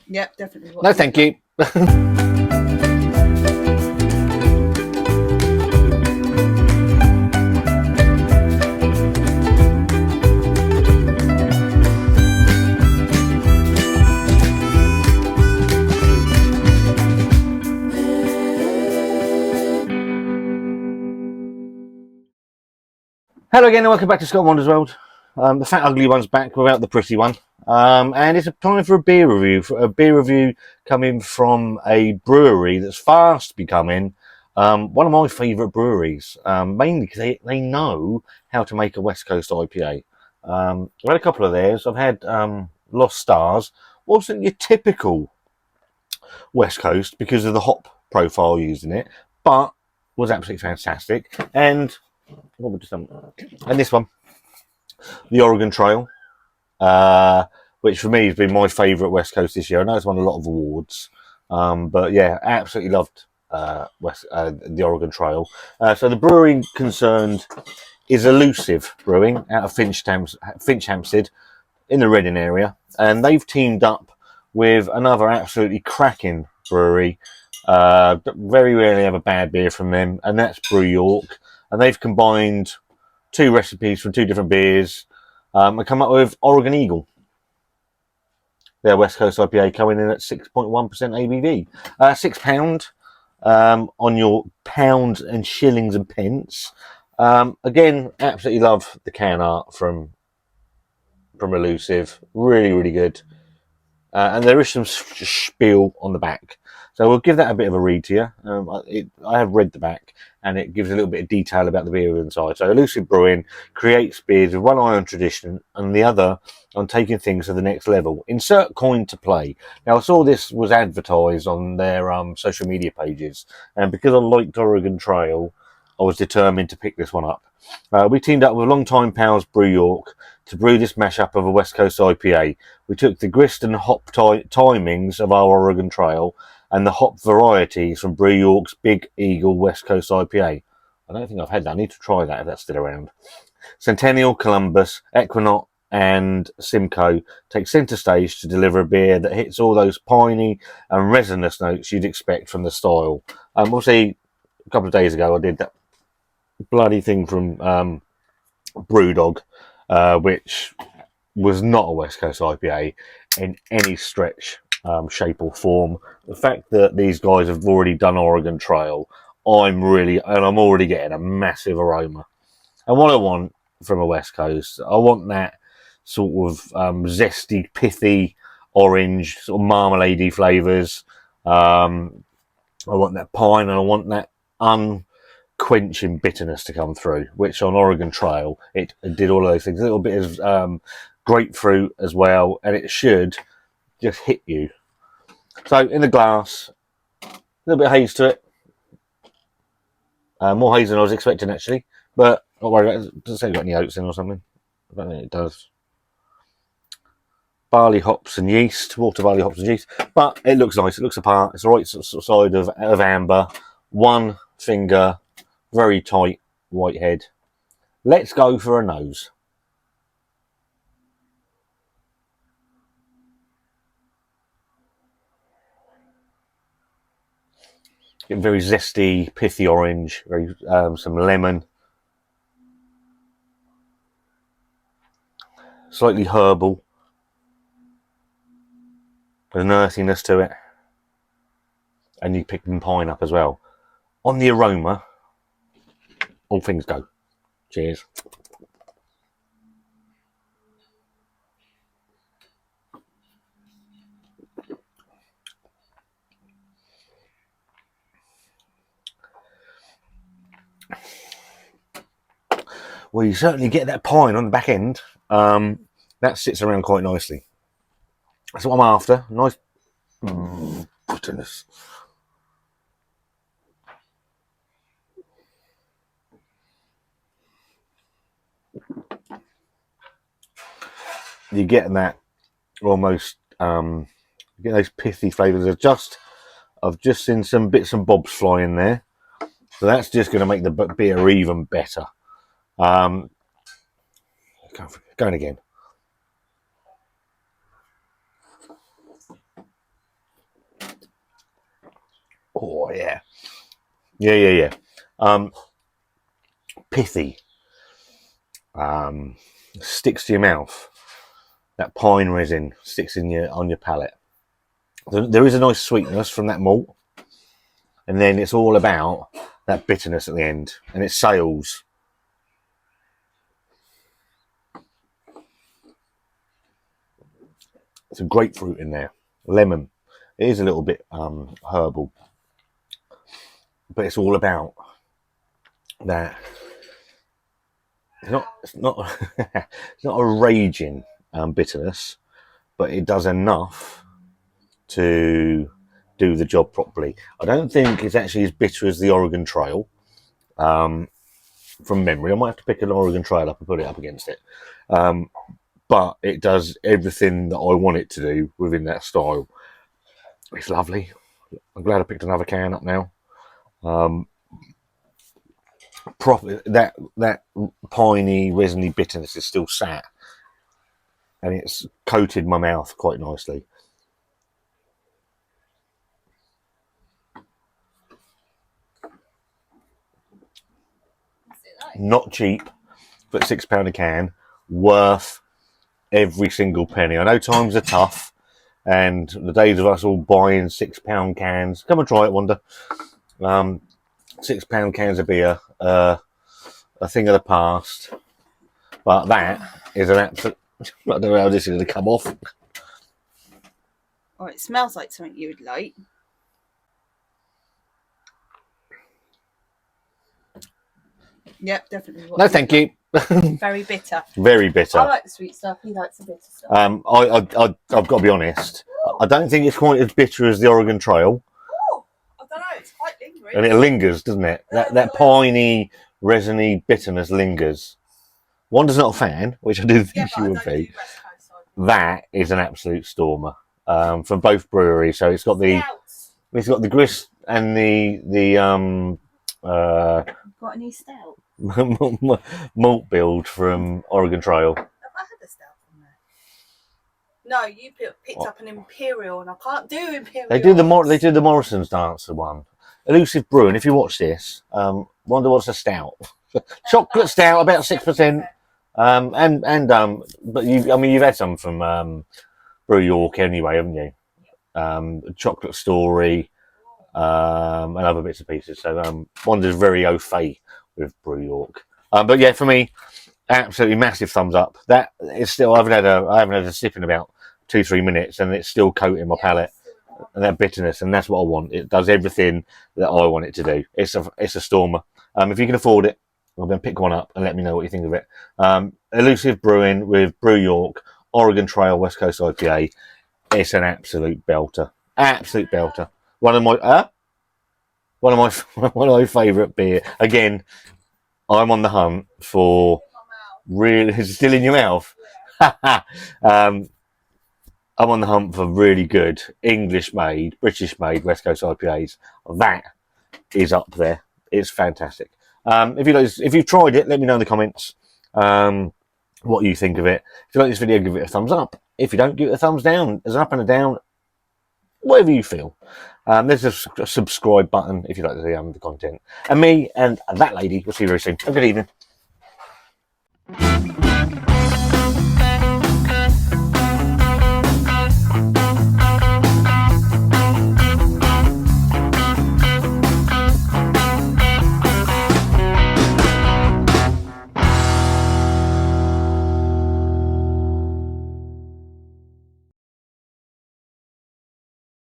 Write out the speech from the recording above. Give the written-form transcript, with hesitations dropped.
Yep, definitely. No, thank you. Hello again and welcome back to Scott Wonders World. The fat ugly one's back without the pretty one. And it's a time for a beer review. A beer review coming from a brewery that's fast becoming one of my favourite breweries. Mainly because they know how to make a West Coast IPA. I've had a couple of theirs. I've had Lost Stars. Wasn't your typical West Coast because of the hop profile used in it, but was absolutely fantastic. And what would and this one, the Oregon Trail, which for me has been my favourite West Coast this year. I know it's won a lot of awards, but yeah, absolutely loved the Oregon Trail. So the brewery concerned is Elusive Brewing out of Finch Hampstead in the Reading area, and they've teamed up with another absolutely cracking brewery. Very rarely have a bad beer from them, and that's Brew York. And they've combined two recipes from two different beers and come up with Oregon Eagle. Their West Coast IPA coming in at 6.1% ABV. £6 on your pounds and shillings and pence. Again, absolutely love the can art from Elusive. Really, really good. And there is some spiel on the back. So we'll give that a bit of a read to you. I have read the back, and it gives a little bit of detail about the beer inside. So Elusive Brewing creates beers with one eye on tradition and the other on taking things to the next level. Insert coin to play. Now, I saw this was advertised on their social media pages, and because I liked Oregon Trail, I was determined to pick this one up. We teamed up with longtime pals Brew York to brew this mashup of a West Coast IPA. We took the grist and hop timings of our Oregon Trail and the hop varieties from Brew York's Big Eagle West Coast IPA. I don't think I've had that. I need to try that if that's still around. Centennial, Columbus, Equinox, and Simcoe take centre stage to deliver a beer that hits all those piney and resinous notes you'd expect from the style. We'll see. A couple of days ago, I did that bloody thing from Brewdog, which was not a West Coast IPA in any stretch, shape or form. The fact that these guys have already done Oregon Trail, I'm already getting a massive aroma. And what I want from a West Coast, I want that sort of zesty, pithy, orange, sort of marmalade-y flavours. I want that pine, and I want that unquenching bitterness to come through, which on Oregon Trail it did all of those things. A little bit of grapefruit as well, and it should just hit you. So in the glass, a little bit of haze to it, more haze than I was expecting actually, but not worried about it. Doesn't say it's got any oats in or something. I don't think it does. Barley hops and yeast, water, barley hops and yeast, but it looks nice. It looks apart. It's the right sort of side of amber. One finger, very tight white head. Let's go for a nose. Very zesty, pithy orange, very some lemon, slightly herbal, with an earthiness to it, and you pick some pine up as well. On the aroma, all things go. Cheers. Well, you certainly get that pine on the back end. That sits around quite nicely. That's what I'm after. Nice bitterness. You're getting that almost, you get those pithy flavours. I've just seen some bits and bobs fly in there. So that's just going to make the beer even better. Going again. Oh yeah, yeah. Pithy. Sticks to your mouth. That pine resin sticks in on your palate. There is a nice sweetness from that malt, and then it's all about that bitterness at the end, and it sails. Some grapefruit in there, lemon. It is a little bit herbal, but it's all about that. It's not it's not a raging bitterness, but it does enough to do the job properly. I don't think it's actually as bitter as the Oregon Trail. From memory, I might have to pick an Oregon Trail up and put it up against it. But it does everything that I want it to do within that style. It's lovely. I'm glad I picked another can up now. That piney, resiny bitterness is still sat, and it's coated my mouth quite nicely. Not cheap, but £6 a can, worth every single penny. I know times are tough, and the days of us all buying £6 cans. Come and try it, Wanda. £6 cans of beer, a thing of the past. But that is an absolute. I don't know how this is going to come off. Oh, it smells like something you would like. Yep, definitely. No, thank you. Very bitter. Very bitter. I like the sweet stuff. He likes the bitter stuff. I've got to be honest. I don't think it's quite as bitter as the Oregon Trail. Oh, I don't know. It's quite lingering. And it lingers, doesn't it? That piney, resiny bitterness lingers. Wanda's not a fan, which I do think she would be. That is an absolute stormer from both breweries. So it's got the grist and the got any stout? malt build from Oregon Trail. Have I had a stout from there? No, you picked up an Imperial, and I can't do Imperial. They do the Morrison's Dancer one. Elusive Brewing. If you watch this, Wanda wants a stout, chocolate stout, about 6%. But you've had some from Brew York anyway, haven't you? Chocolate Story, and other bits and pieces. So Wanda's very au fait with Brew York. But yeah, for me, absolutely massive thumbs up. That is still. I haven't had a sip in about 2-3 minutes, and it's still coating my palate. And that bitterness, and that's what I want. It does everything that I want it to do. It's a stormer. If you can afford it, well, then pick one up and let me know what you think of it. Elusive Brewing with Brew York, Oregon Trail, West Coast IPA. It's an absolute belter. Absolute belter. One of my favourite beer. Again, I'm on the hunt for really. Is it still in your mouth? I'm on the hunt for really good English-made, British-made West Coast IPAs. That is up there. It's fantastic. If you've tried it, let me know in the comments what you think of it. If you like this video, give it a thumbs up. If you don't, give it a thumbs down. There's an up and a down, whatever you feel. There's a subscribe button if you like the content. And me and that lady will see you very soon. Have a good evening.